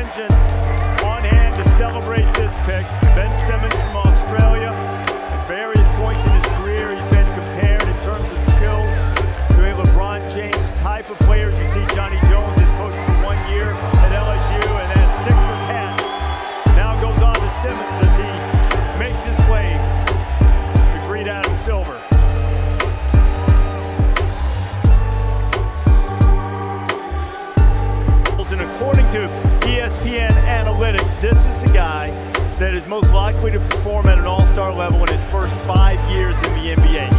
contingent on hand to celebrate this pick. Ben Simmons from Australia. At various points in his career, he's been compared in terms of skills to a LeBron James type of player. You see Johnny Jones is coached for 1 year at LSU and then 6 or 10. Now goes on to Simmons as he makes his way to greet Adam Silver. And according to ESPN Analytics, this is the guy that is most likely to perform at an all-star level in his first 5 years in the NBA.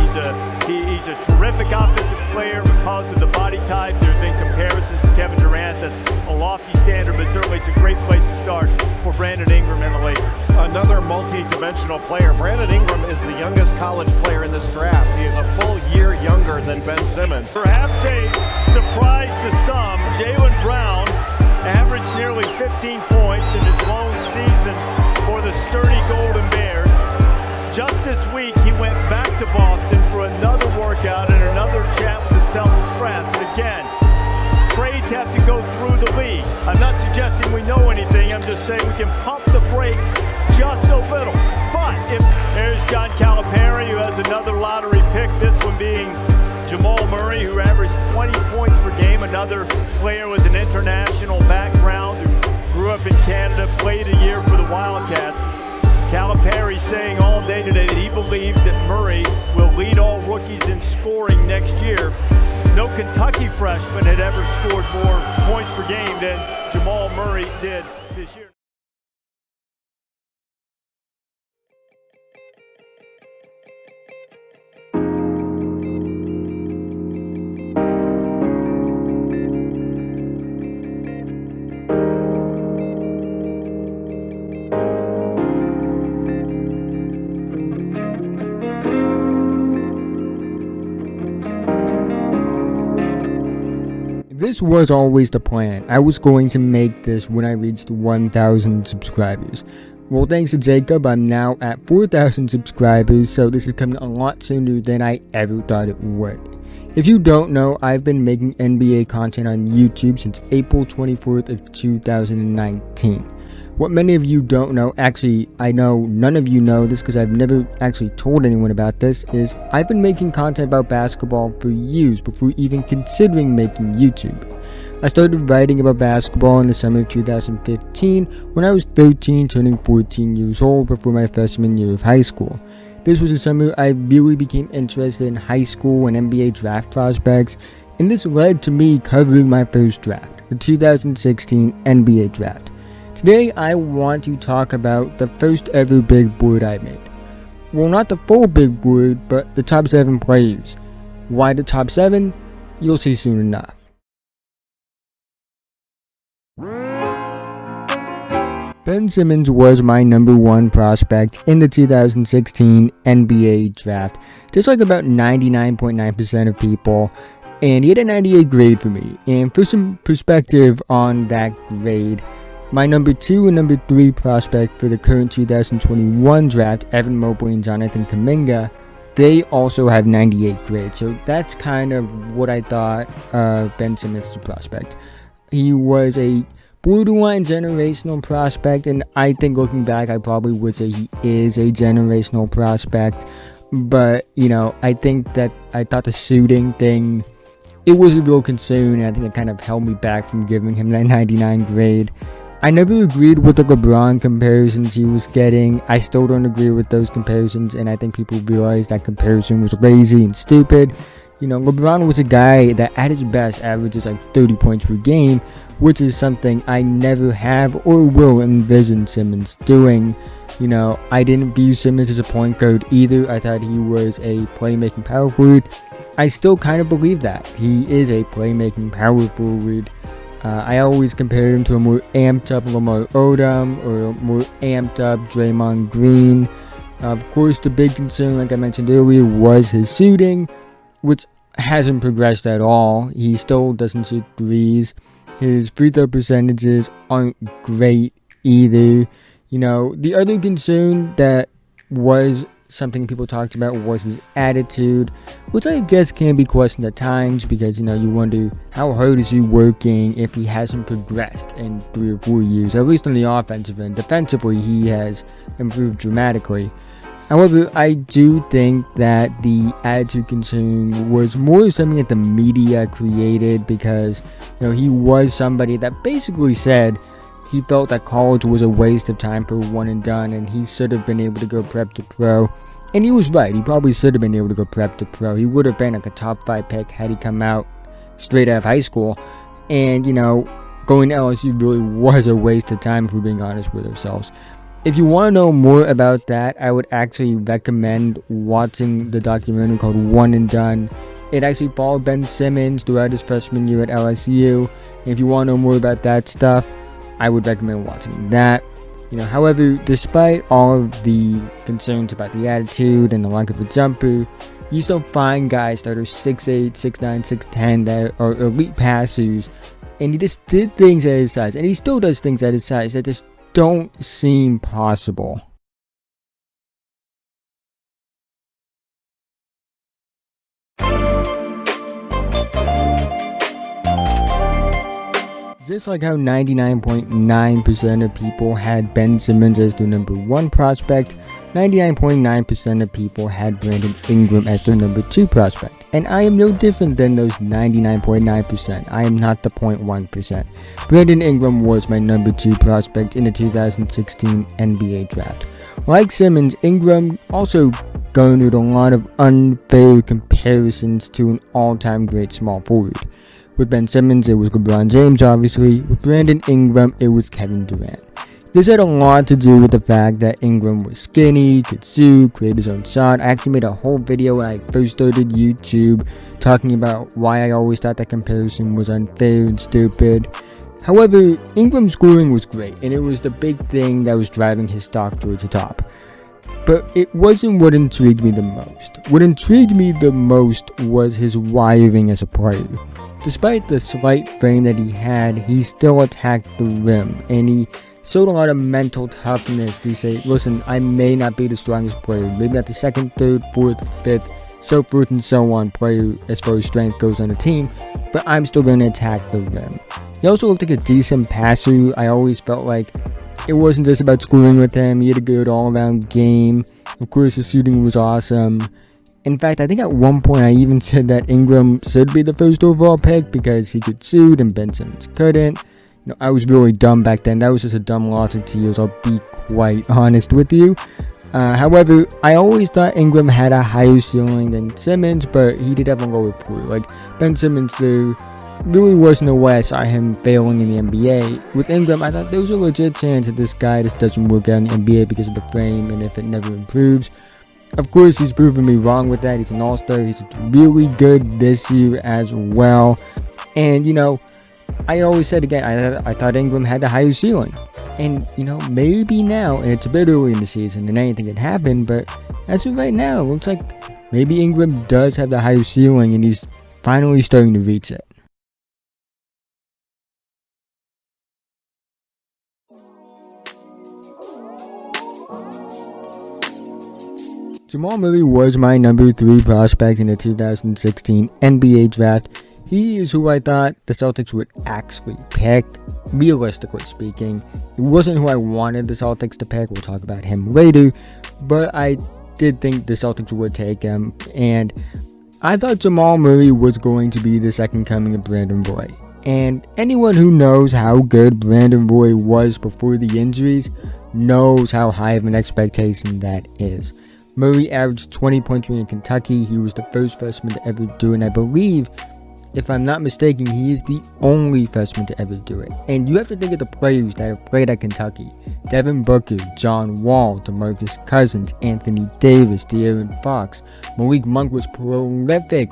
He's a terrific offensive player because of the body type. There's been comparisons to Kevin Durant. That's a lofty standard, but certainly it's a great place to start for Brandon Ingram and the Lakers. Another multi-dimensional player. Brandon Ingram is the youngest college player in this draft. He is a full year younger than Ben Simmons. Perhaps a surprise to some, Jaylen Brown averaged nearly 15 points in his lone season for the sturdy Golden Bears. Just this week, he went back to Boston for another workout and another chat with the Celtics press. And again, trades have to go through the league. I'm not suggesting we know anything. I'm just saying we can pump the brakes just a little. But if there's John Calipari, who has another lottery pick, this one being Jamal Murray, who averaged 20 points per game, another player with an international background who grew up in Canada, played a year for the Wildcats. Calipari saying all day today that he believes that Murray will lead all rookies in scoring next year. No Kentucky freshman had ever scored more points per game than Jamal Murray did this year. This was always the plan. I was going to make this when I reached 1,000 subscribers. Well, thanks to Jacob, I'm now at 4,000 subscribers, so this is coming a lot sooner than I ever thought it would. If you don't know, I've been making NBA content on YouTube since April 24th of 2019. What many of you don't know, actually I know none of you know this because I've never actually told anyone about this, is I've been making content about basketball for years before even considering making YouTube. I started writing about basketball in the summer of 2015 when I was 13 turning 14 years old before my freshman year of high school. This was the summer I really became interested in high school and NBA draft prospects, and this led to me covering my first draft, the 2016 NBA draft. Today I want to talk about the first ever big board I made. Well, not the full big board, but the top 7 players. Why the top 7? You'll see soon enough. Ben Simmons was my number 1 prospect in the 2016 NBA draft, just like about 99.9% of people, and he had a 98 grade for me. And for some perspective on that grade, my number 2 and number 3 prospect for the current 2021 draft, Evan Mobley and Jonathan Kuminga, they also have 98 grades. So that's kind of what I thought of Ben Simmons as a prospect. He was a borderline generational prospect, and I think looking back, I probably would say he is a generational prospect. But, you know, I think that I thought the shooting thing, it was a real concern, and I think it kind of held me back from giving him that 99 grade. I never agreed with the LeBron comparisons he was getting. I still don't agree with those comparisons, and I think people realize that comparison was lazy and stupid. You know, LeBron was a guy that at his best averages like 30 points per game, which is something I never have or will envision Simmons doing. You know, I didn't view Simmons as a point guard either. I thought he was a playmaking power forward. I still kind of believe that. He is a playmaking power forward. I always compared him to a more amped up Lamar Odom or a more amped up Draymond Green. Of course, the big concern, like I mentioned earlier, was his shooting, which hasn't progressed at all. He still doesn't shoot threes. His free throw percentages aren't great either. You know, the other concern that was something people talked about was his attitude, which I guess can be questioned at times because, you wonder how hard is he working if he hasn't progressed in 3 or 4 years, at least on the offensive end. Defensively, he has improved dramatically. However, I do think that the attitude concern was more something that the media created because, he was somebody that basically said he felt that college was a waste of time for one and done, and he should have been able to go prep to pro. And he was right. He probably should have been able to go prep to pro. He would have been like a top 5 pick had he come out straight out of high school. And, going to LSU really was a waste of time, if we're being honest with ourselves. If you want to know more about that, I would actually recommend watching the documentary called One and Done. It actually followed Ben Simmons throughout his freshman year at LSU. And if you want to know more about that stuff, I would recommend watching that. However, despite all of the concerns about the attitude and the lack of a jumper, you still find guys that are 6'8", 6'9", 6'10", that are elite passers, and he just did things at his size, and he still does things at his size that just don't seem possible. Just like how 99.9% of people had Ben Simmons as their number 1 prospect, 99.9% of people had Brandon Ingram as their number 2 prospect. And I am no different than those 99.9%. I am not the 0.1%. Brandon Ingram was my number 2 prospect in the 2016 NBA draft. Like Simmons, Ingram also garnered a lot of unfair comparisons to an all-time great small forward. With Ben Simmons, it was LeBron James, obviously. With Brandon Ingram, it was Kevin Durant. This had a lot to do with the fact that Ingram was skinny, could shoot, create his own shot. I actually made a whole video when I first started YouTube talking about why I always thought that comparison was unfair and stupid. However, Ingram's scoring was great, and it was the big thing that was driving his stock towards the top. But it wasn't what intrigued me the most. What intrigued me the most was his wiring as a player. Despite the slight frame that he had, he still attacked the rim, and he showed a lot of mental toughness to say, listen, I may not be the strongest player, maybe not the 2nd, 3rd, 4th, 5th, so forth and so on player as far as strength goes on the team, but I'm still going to attack the rim. He also looked like a decent passer. I always felt like it wasn't just about scoring with him. He had a good all-around game. Of course, his shooting was awesome. In fact, I think at one point I even said that Ingram should be the 1st overall pick because he could shoot and Ben Simmons couldn't. I was really dumb back then. That was just a dumb logic to use, I'll be quite honest with you. However, I always thought Ingram had a higher ceiling than Simmons, but he did have a lower floor. Like Ben Simmons, there really was no way I saw him failing in the NBA. With Ingram, I thought there was a legit chance that this guy just doesn't work out in the NBA because of the frame and if it never improves. Of course, he's proven me wrong with that. He's an all-star. He's really good this year as well. And, I always said again, I thought Ingram had the higher ceiling. And, maybe now, and it's a bit early in the season and anything can happen, but as of right now, it looks like maybe Ingram does have the higher ceiling and he's finally starting to reach it. Jamal Murray was my number 3 prospect in the 2016 NBA draft. He is who I thought the Celtics would actually pick, realistically speaking. He wasn't who I wanted the Celtics to pick. We'll talk about him later. But I did think the Celtics would take him. And I thought Jamal Murray was going to be the second coming of Brandon Roy. And anyone who knows how good Brandon Roy was before the injuries knows how high of an expectation that is. Murray averaged 20.3 in Kentucky. He was the first freshman to ever do it, and I believe, if I'm not mistaken, he is the only freshman to ever do it. And you have to think of the players that have played at Kentucky. Devin Booker, John Wall, DeMarcus Cousins, Anthony Davis, De'Aaron Fox. Malik Monk was prolific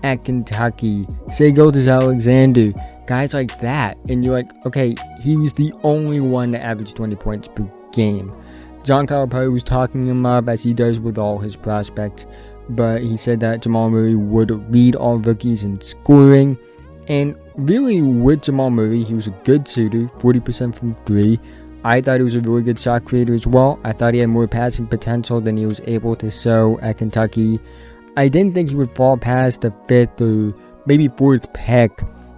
at Kentucky. Shai Gilgeous-Alexander, guys like that. And you're like, okay, he was the only one to average 20 points per game. John Calipari was talking him up as he does with all his prospects, but he said that Jamal Murray would lead all rookies in scoring. And really, with Jamal Murray, he was a good shooter, 40% from 3, I thought he was a really good shot creator as well. I thought he had more passing potential than he was able to show at Kentucky. I didn't think he would fall past the 5th or maybe 4th pick.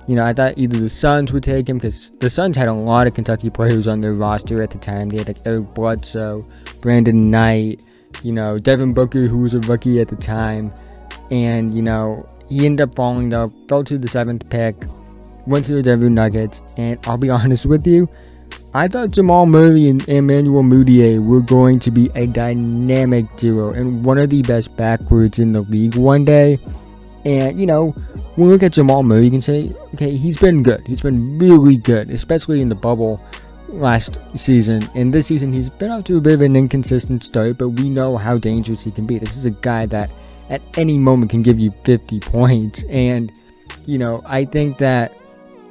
I thought either the Suns would take him, because the Suns had a lot of Kentucky players on their roster at the time. They had like Eric Bledsoe, Brandon Knight, Devin Booker, who was a rookie at the time. And, he ended up falling though, fell to the 7th pick, went to the Denver Nuggets. And I'll be honest with you, I thought Jamal Murray and Emmanuel Mudiay were going to be a dynamic duo and one of the best backwards in the league one day. And, when we look at Jamal Murray, you can say, okay, he's been good. He's been really good, especially in the bubble last season. And this season, he's been out to a bit of an inconsistent start, but we know how dangerous he can be. This is a guy that at any moment can give you 50 points. And, I think that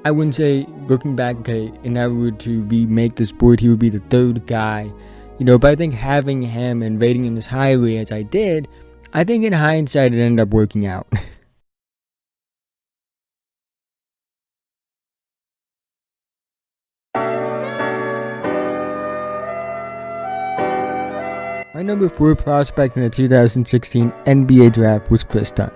I wouldn't say, looking back, okay, in order to make this board, he would be the 3rd guy. But I think having him and rating him as highly as I did, I think in hindsight, it ended up working out. My number 4 prospect in the 2016 NBA draft was KRIS Dunn.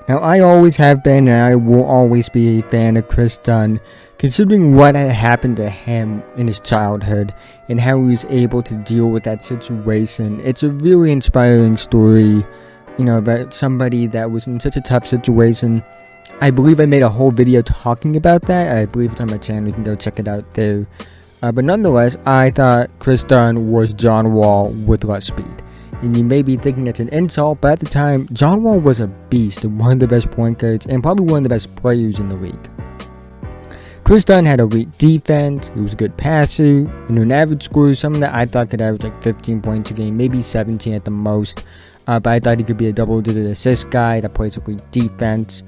Now, I always have been and I will always be a fan of KRIS Dunn, considering what had happened to him in his childhood and how he was able to deal with that situation. It's a really inspiring story, about somebody that was in such a tough situation. I believe I made a whole video talking about that. I believe it's on my channel. You can go check it out there. But nonetheless, I thought KRIS Dunn was John Wall with less speed. And you may be thinking that's an insult, but at the time, John Wall was a beast, one of the best point guards, and probably one of the best players in the league. KRIS Dunn had elite defense, he was a good passer, an average scorer, something that I thought could average like 15 points a game, maybe 17 at the most. But I thought he could be a double-digit assist guy that plays elite defense.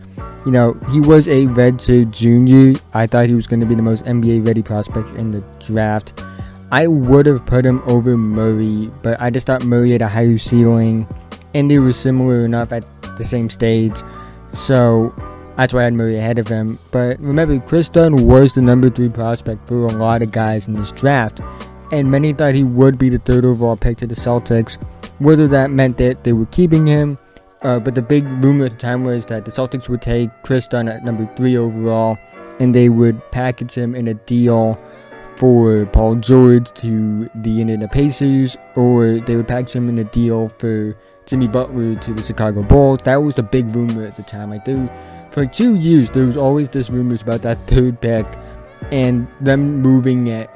He was a redshirt junior. I thought he was going to be the most NBA-ready prospect in the draft. I would have put him over Murray, but I just thought Murray had a higher ceiling, and they were similar enough at the same stage. So that's why I had Murray ahead of him. But remember, KRIS Dunn was the number 3 prospect for a lot of guys in this draft, and many thought he would be the 3rd overall pick to the Celtics, whether that meant that they were keeping him. But the big rumor at the time was that the Celtics would take KRIS Dunn at number 3 overall, and they would package him in a deal for Paul George to the Indiana Pacers, or they would package him in a deal for Jimmy Butler to the Chicago Bulls. That was the big rumor at the time. For 2 years, there was always this rumors about that 3rd pick, and them moving it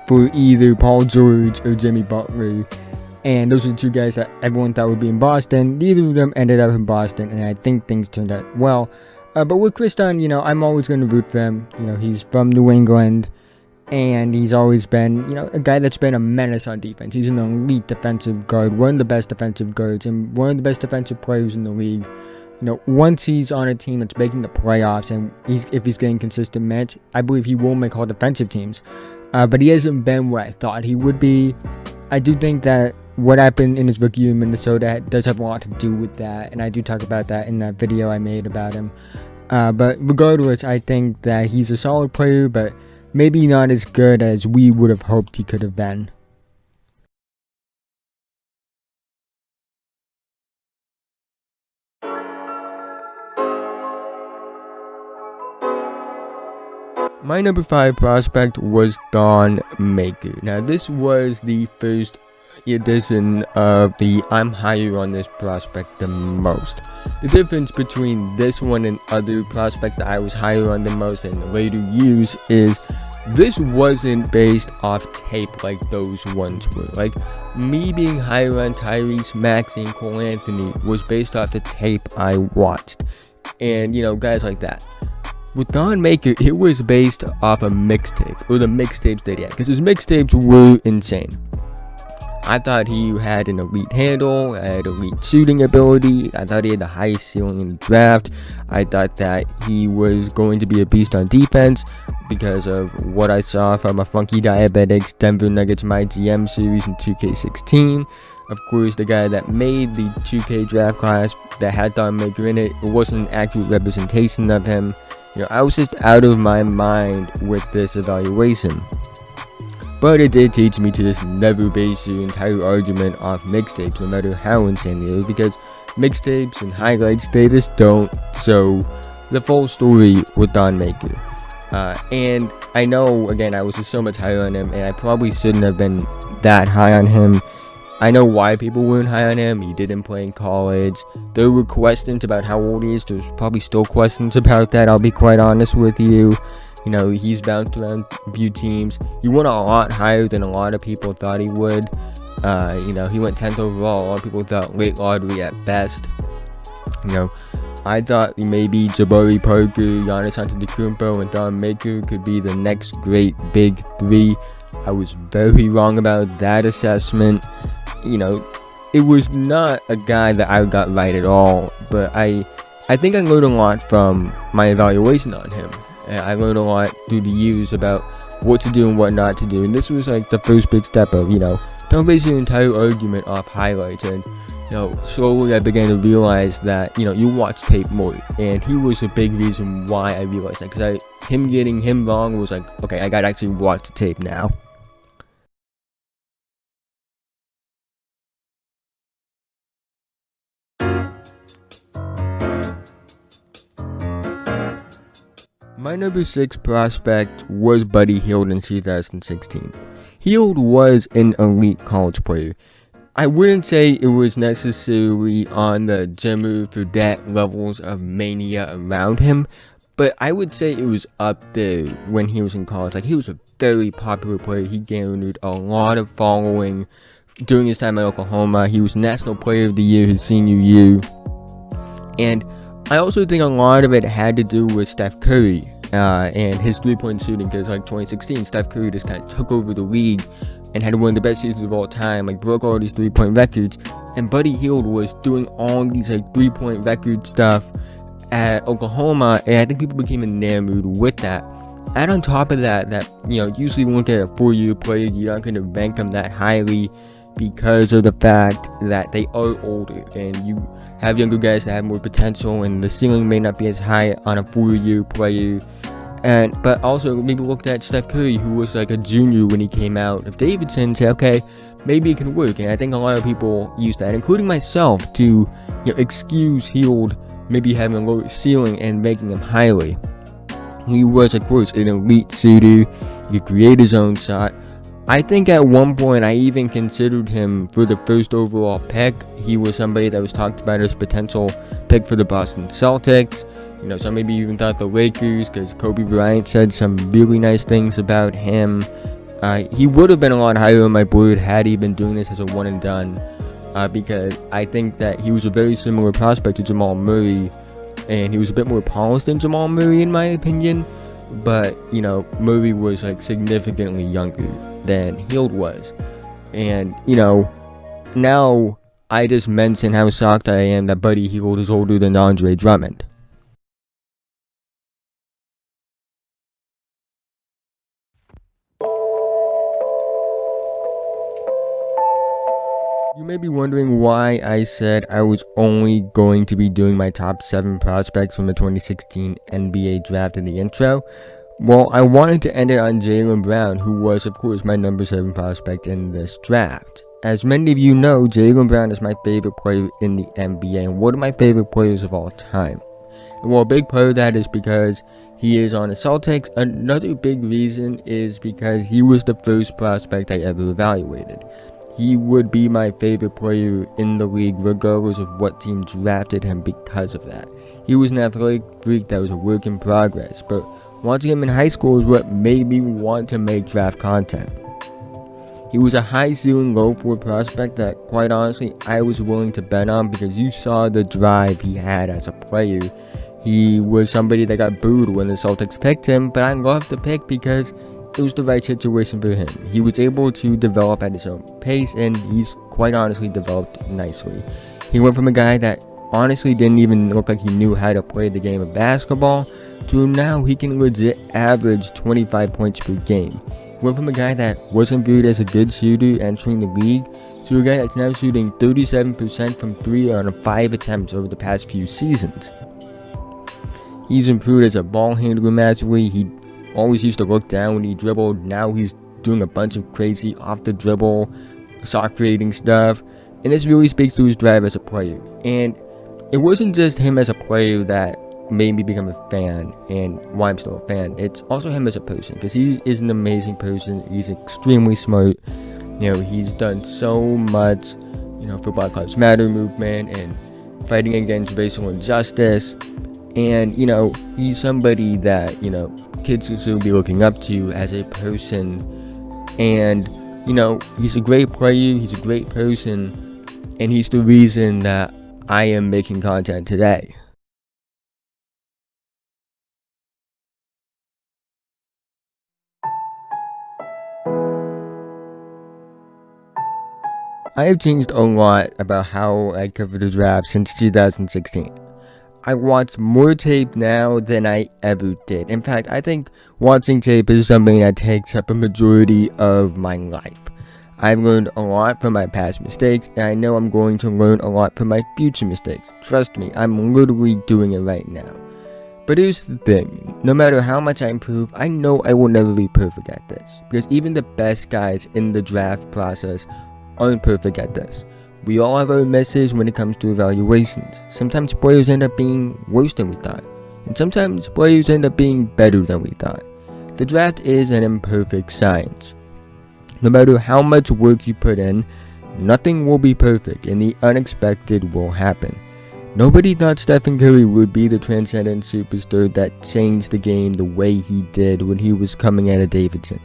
for either Paul George or Jimmy Butler. And those are the 2 guys that everyone thought would be in Boston. Neither of them ended up in Boston, and I think things turned out well. But with KRIS Dunn, I'm always going to root for him. He's from New England, and he's always been, a guy that's been a menace on defense. He's an elite defensive guard, one of the best defensive guards, and one of the best defensive players in the league. Once he's on a team that's making the playoffs, and if he's getting consistent minutes, I believe he will make all defensive teams. But he hasn't been what I thought he would be. I do think that what happened in his rookie year in Minnesota does have a lot to do with that, and I do talk about that in that video I made about him. But regardless, I think that he's a solid player, but maybe not as good as we would have hoped he could have been. My number 5 prospect was Thon Maker. Now, this was the first edition of the I'm higher on this prospect the most. The difference between this one and other prospects that I was higher on the most in later years is this wasn't based off tape like those ones were. Like, me being higher on Tyrese Maxey and Cole Anthony was based off the tape I watched. And, guys like that. With Thon Maker, it was based off a mixtape, or the mixtapes that he had, because his mixtapes were insane. I thought he had an elite handle, had elite shooting ability. I thought he had the highest ceiling in the draft. I thought that he was going to be a beast on defense because of what I saw from a Funky Diabetics Denver Nuggets My GM series in 2K16. Of course, the guy that made the 2K draft class that had Thon Maker in it, it wasn't an accurate representation of him. I was just out of my mind with this evaluation. but it did teach me to just never base your entire argument off mixtapes, no matter how insane it is, because mixtapes and highlights, they just don't show the full story with Thon Maker. And I know, again, I was just so much higher on him, and I probably shouldn't have been that high on him. I know why people weren't high on him. He didn't play in college. There were questions about how old he is. There's probably still questions about that, I'll be quite honest with you. You know, he's bounced around a few teams. He went a lot higher than a lot of people thought he would. You know, he went 10th overall. A lot of people thought late lottery at best. You know, I thought maybe Jabari Parker, Giannis Antetokounmpo, and Thon Maker could be the next great big three. I was very wrong about that assessment. You know, it was not a guy that I got right at all, but I think I learned a lot from my evaluation on him. I learned a lot through the years about what to do and what not to do, and this was like the first big step of, you know, don't base your entire argument off highlights. And you know, slowly I began to realize that, you know, you watch tape more, and he was a big reason why I realized that, because him getting him wrong was like, okay, I gotta actually watch the tape now. My number 6 prospect was Buddy HIELD in 2016. HIELD was an elite college player. I wouldn't say it was necessarily on the Jimmer Fredette levels of mania around him, but I would say it was up there when he was in college. Like, he was a very popular player. He garnered a lot of following during his time at Oklahoma. He was National Player of the Year his senior year. And I also think a lot of it had to do with Steph Curry and his three-point shooting, because like 2016, Steph Curry just kind of took over the league and had one of the best seasons of all time, like broke all these three-point records, and Buddy HIELD was doing all these like three-point record stuff at Oklahoma, and I think people became enamored with that. And on top of that, you know, usually when you look at a 4-year player, you're not going to rank them that highly because of the fact that they are older, and you have younger guys that have more potential, and the ceiling may not be as high on a 4-year player. But also maybe looked at Steph Curry, who was like a junior when he came out of Davidson, and say, okay, maybe it can work. And I think a lot of people use that, including myself, to, you know, excuse HIELD maybe having a lower ceiling and making him highly. He was, of course, an elite shooter. He could create his own shot. I think at one point I even considered him for the first overall pick. He was somebody that was talked about as potential pick for the Boston Celtics. You know, some maybe even thought the Lakers, because Kobe Bryant said some really nice things about him. He would have been a lot higher on my board had he been doing this as a one and done, because I think that he was a very similar prospect to Jamal Murray, and he was a bit more polished than Jamal Murray in my opinion. But, you know, Murray was like significantly younger than HIELD was. And, you know, now I just mentioned how shocked I am that Buddy HIELD is older than Andre Drummond. You may be wondering why I said I was only going to be doing my top 7 prospects from the 2016 NBA draft in the intro. Well, I wanted to end it on Jaylen Brown, who was, of course, my number 7 prospect in this draft. As many of you know, Jaylen Brown is my favorite player in the NBA and one of my favorite players of all time. And well, a big part of that is because he is on the Celtics. Another big reason is because he was the first prospect I ever evaluated. He would be my favorite player in the league regardless of what team drafted him because of that. He was an athletic freak that was a work in progress, but watching him in high school is what made me want to make draft content. He was a high ceiling, low floor prospect that, quite honestly, I was willing to bet on because you saw the drive he had as a player. He was somebody that got booed when the Celtics picked him, but I loved the pick because it was the right situation for him. He was able to develop at his own pace, and he's quite honestly developed nicely. He went from a guy that honestly didn't even look like he knew how to play the game of basketball to now he can legit average 25 points per game. He went from a guy that wasn't viewed as a good shooter entering the league to a guy that's now shooting 37% from 3 on 5 attempts over the past few seasons. He's improved as a ball handler massively. He always used to look down when he dribbled. Now he's doing a bunch of crazy off the dribble, shot creating stuff, and this really speaks to his drive as a player. And it wasn't just him as a player that made me become a fan and why I'm still a fan. It's also him as a person, because he is an amazing person. He's extremely smart. He's done so much, for Black Lives Matter movement and fighting against racial injustice. And, he's somebody that, kids should be looking up to as a person. And, he's a great player, he's a great person, and he's the reason that I am making content today. I have changed a lot about how I cover the draft since 2016. I watch more tape now than I ever did. In fact, I think watching tape is something that takes up a majority of my life. I've learned a lot from my past mistakes, and I know I'm going to learn a lot from my future mistakes. Trust me, I'm literally doing it right now. But here's the thing, no matter how much I improve, I know I will never be perfect at this. Because even the best guys in the draft process aren't perfect at this. We all have our misses when it comes to evaluations. Sometimes players end up being worse than we thought, and sometimes players end up being better than we thought. The draft is an imperfect science. No matter how much work you put in, nothing will be perfect, and the unexpected will happen. Nobody thought Stephen Curry would be the transcendent superstar that changed the game the way he did when he was coming out of Davidson.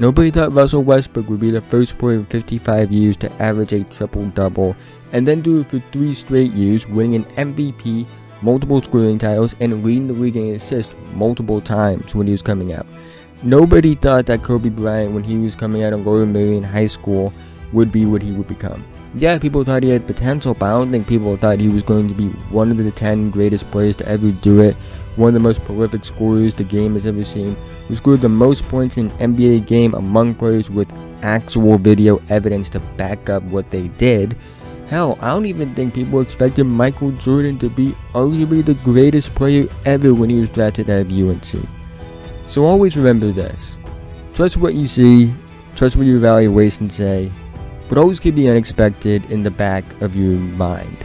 Nobody thought Russell Westbrook would be the first player in 55 years to average a triple-double, and then do it for 3 straight years, winning an MVP, multiple scoring titles, and leading the league in assists multiple times when he was coming out. Nobody thought that Kobe Bryant, when he was coming out of Lower Merion High School, would be what he would become. Yeah, people thought he had potential, but I don't think people thought he was going to be one of the 10 greatest players to ever do it, one of the most prolific scorers the game has ever seen, who scored the most points in an NBA game among players with actual video evidence to back up what they did. Hell, I don't even think people expected Michael Jordan to be arguably the greatest player ever when he was drafted out of UNC. So always remember this. Trust what you see, trust what your evaluations say, but always keep the unexpected in the back of your mind.